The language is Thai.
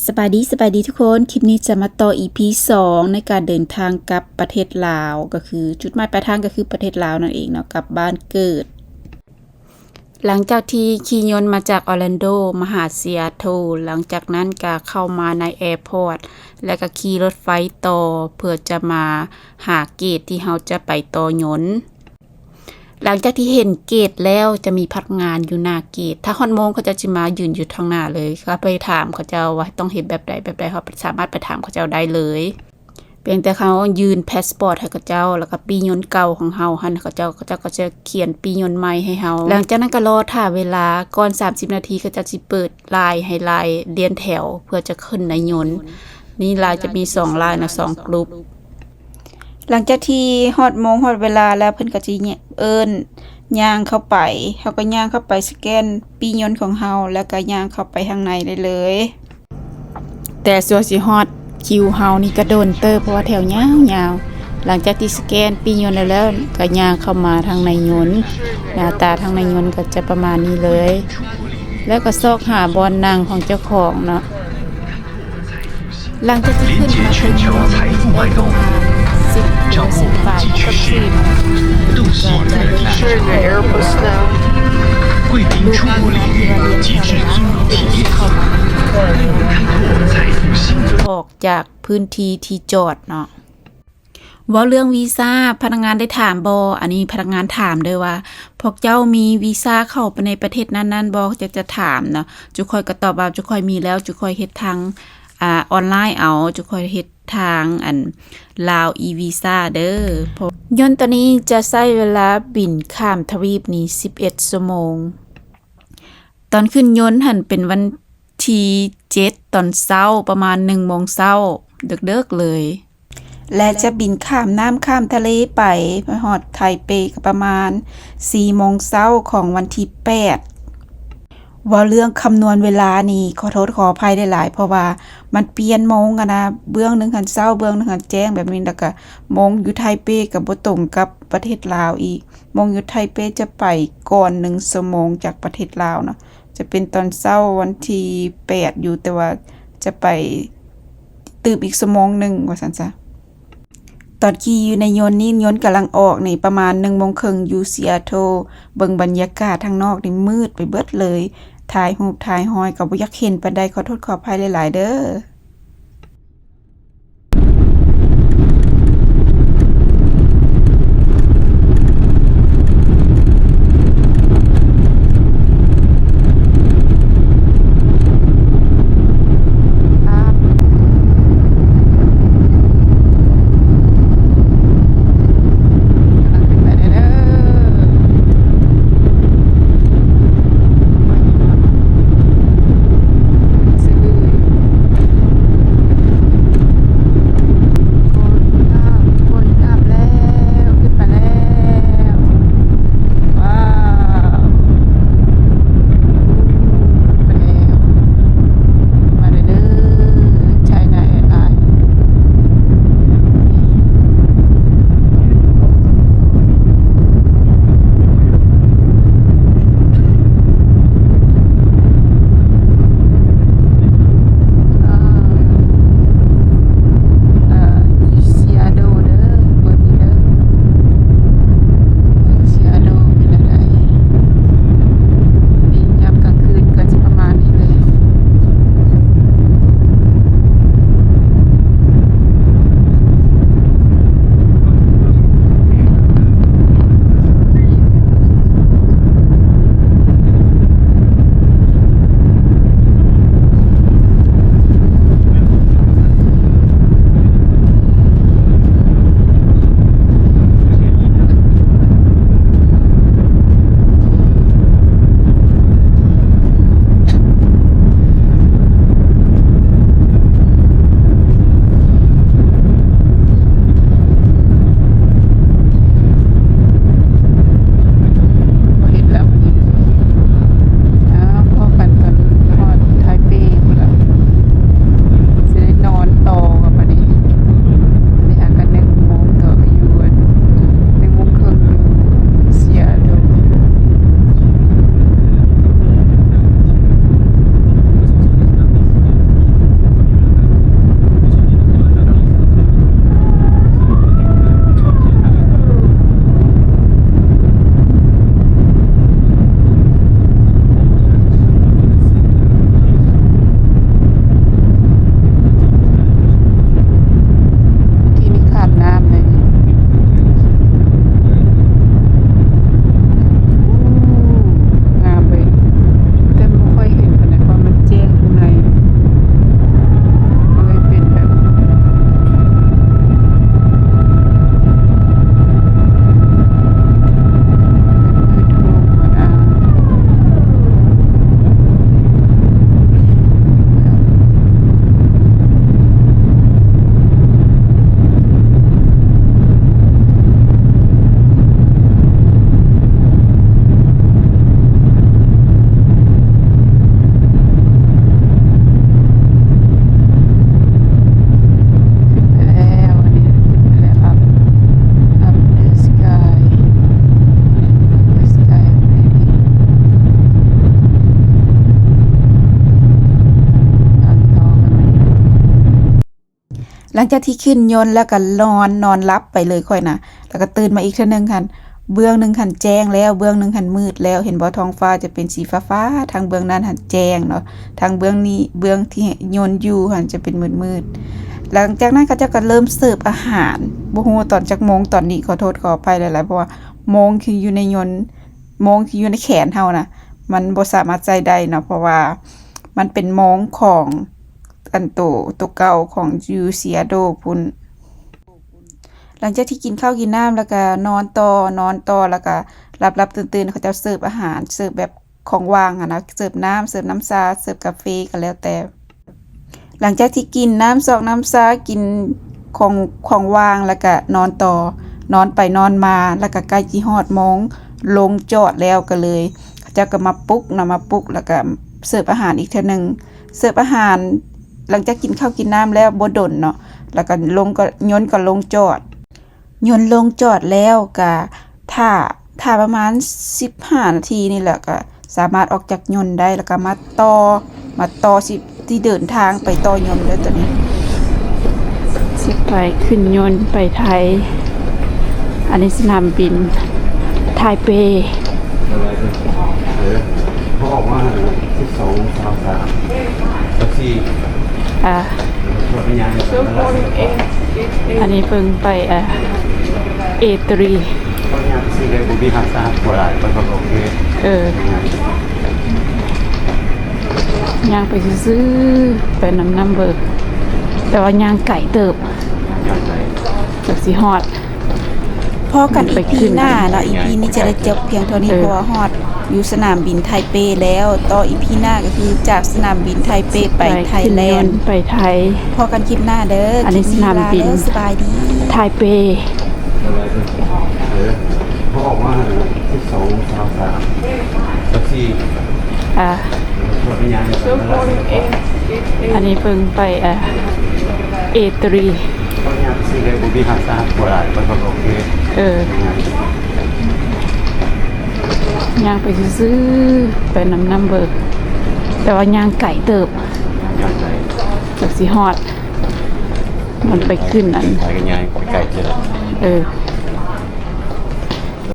สบายดีทุกคนคลิปนี้จะมาต่อ EP 2ในการเดินทางกลับประเทศลาวก็คือจุดหมายปลายทางก็คือประเทศลาวนั่นเองเนาะกลับบ้านเกิดหลังจากที่ขี่ยนต์มาจากออร์แลนโดมาหาซีแอตเทิลหลังจากนั้นก็เข้ามาในแอร์พอร์ตและก็ขี่รถไฟต่อเพื่อจะมาหาเกตที่เราจะไปต่อยนต์หลังจากที่เห็นเกตแล้วจะมีพนักงานอยู่หน้าเกตถ้าฮอนโมงเขาจะมายืนอยู่ทางหน้าเลยก็ไปถามเขาเจ้าว่าต้องเห็นแบบใดเขาสามารถไปถามเขาเจ้าได้เลยเพียงแต่เขายืนพาสปอร์ตให้เขาเจ้าแล้วก็ปียนต์เก่าของเฮาหั่นเขาเจ้าก็จะเขียนปียนต์ใหม่ให้เฮาหลังจากนั้นก็รอท่าเวลาก่อน30นาทีก็จะสิเปิดลายให้ลายเรียนแถวเพื่อจะขึ้นในยนต์นี่ลายจะมี2ลายนะ2กลุ่มหลังจากที่ฮอดโมงฮอดเวลาแล้วเพิ่นก็สิย่างเข้าไปเฮาก็ย่างเข้าไปสแกนปียนต์ของเฮาแล้วก็ย่างเข้าไปข้างในได้เลยแต่ส่วนสิฮอดคิวเฮานี่ก็โดนเตอเพราะว่าแถวยาวๆหลังจากที่สแกนปียนต์แล้วก็ย่างเข้ามาทางในยนต์หน้าตาทางในยนต์ก็จะประมาณนี้เลยแล้วก็ซอกหาบอนนั่งของเจ้าของเนาะหลังจากที่ขึ้นมาถึงยนต์ได้ประมาณ10 บาทก็คือ都喜在是一个 Airbus now。贵宾出国礼及至尊荣体验才有新的ออกจากพื้นที่ที่จอดเนาะว่าเรื่องวีซ่าพนักงานได้ถามบออันนี้พนักงานถามด้วยว่าพวกเจ้ามีวีซ่าเข้าไปในประเทศนั้นๆบอจะถามเนาะจุค่อยก็ตอบว่าจุค่อยมีแล้วจุค่อยเฮ็ดทางออนไลน์เอาจุค่อยเฮ็ดทางลาววีซ่าเด้อยนต์ตัวนี้จะใช้เวลาบินข้ามทวีปนี้11ชั่วโมงตอนขึ้นยนต์หันเป็นวันที่7ตอนเช้าประมาณ 1 โมงเช้าเดึกๆเลยและจะบินข้ามน้ำข้ามทะเลไปฮอดไทเปก็ประมาณ 4 โมงเช้าของวันที่8ว่าเรื่องคำนวณเวลานี่ขอโทษขออภัยได้หลายเพราะว่ามันเปลี่ยนโมงนะเบื้องนึงหันเช้าเบื้องนึงหันแจ้งแบบนี้แล้วก็โมงอยู่ไทเปก็บ่ตรงกับประเทศลาวอีกโมงอยู่ไทเปจะไปก่อน1ชั่วโมงจากประเทศลาวเนาะจะเป็นตอนเช้าวันที่8อยู่แต่ว่าจะไปตื่นอีกชั่วโมงนึงว่าซั่นซะตอนขี่อยู่ในยนต์นี่ยนต์กำลังออกนี่ประมาณ 1:30 นอยู่ซีแอตเทิลเบิ่งบรรยากาศทางนอกนี่มืดไปเบิดเลยถ่ายรูปถ่ายห้อยก็บ่อยากเห็นปานใดขอโทษขออภัยหลายๆเด้อ ลังจากที่ขึ้นยนต์แล้วก็นอนหลับไปเลยค่อยนะแล้วก็ตื่นมาอีกเทื่อนึงคันเบื้องหนึงคันแจ้งแล้วเบื้องหนึงคันมืดแล้วเห็นบ่ท้องฟ้าจะเป็นสีฟ้าๆทางเบื้องนั้นหันแจ้งเนาะทางเบื้องนี้เบื้องที่ยนต์อยู่หันจะเป็นมืดๆหลังจากนั้นเขาเจ้าก็เริ่มเสิร์ฟอาหารบ่ฮู้ว่าตอนจักโมงตอนนี้ขอโทษขออภัยหลายๆเพราะว่าโมงคืออยู่ในยนต์โมงที่อยู่ในแขนเฮานะมันบ่สามารถใจได้เนาะเพราะว่ามันเป็นโมงของอันตัวเก่าของยูเซียโดพุ่นหลังจากที่กินข้าวกินน้ำแล้วก็นอนต่อแล้วก็หลับตื่นเขาจะเสิร์ฟอาหารเสิร์ฟแบบของว่างนะเสิร์ฟน้ำชาเสิร์ฟกาแฟก็แล้วแต่หลังจากที่กินน้ำน้ำชากินของว่างแล้วก็นอนต่อนอนไปนอนมาแล้วก็ใกล้สิฮอดโมงลงจอดแล้วก็เลยเขาจะก็มาปลุกแล้วก็เสิร์ฟอาหารอีกเทื่อนึงเสิร์ฟอาหารหลังจากกินข้าวกินน้ำแล้วบ่ดนเนาะแล้วก็ยนต์ก็ลงจอดแล้วก็ถ้าประมาณ15นาทีนี่แหละก็สามารถออกจากยนต์ได้แล้วก็มาต่อสิที่เดินทางไปต่อยนต์แล้วตอนนี้สิไปขึ้นยนต์ไปไทยอันนี้สนามบินไทเปเขาออกมา12 33แท็กซี่รถพยานอันนี้เพิ่งไปA3 เขาอยากซื้อเลยบุบีฮัสซาบ่ได้มันก็โอเคย่างไปซื้อไปน้ำเบิกแต่ว่าย่างไก่เติบจากสีฮอดพอกันอีพีหน้าเนาะอีพีนี้จะได้จบเพียงเท่านี้เพราะว่าฮอดอยู่สนามบินไทเปแล้วต่ออีพีหน้าก็คือจากสนามบินไทเปไปไทยแลนด์ไปไทยพอกันคลิปหน้าเด้ออันนี้สนามบินสบายดีไทเปเขาออกมา12 33แท็กซี่รถพยานอันนี้เพิ่งไปA3เขาอยากซื้อเลยบุบีฮัสซาบ่ได้มันก็โอเคย่างไปซื้อไปน้ำเบิกแต่ว่าย่างไก่เติบจากสีฮอดมันไปขึ้นอันไปกันยายไก่เจอ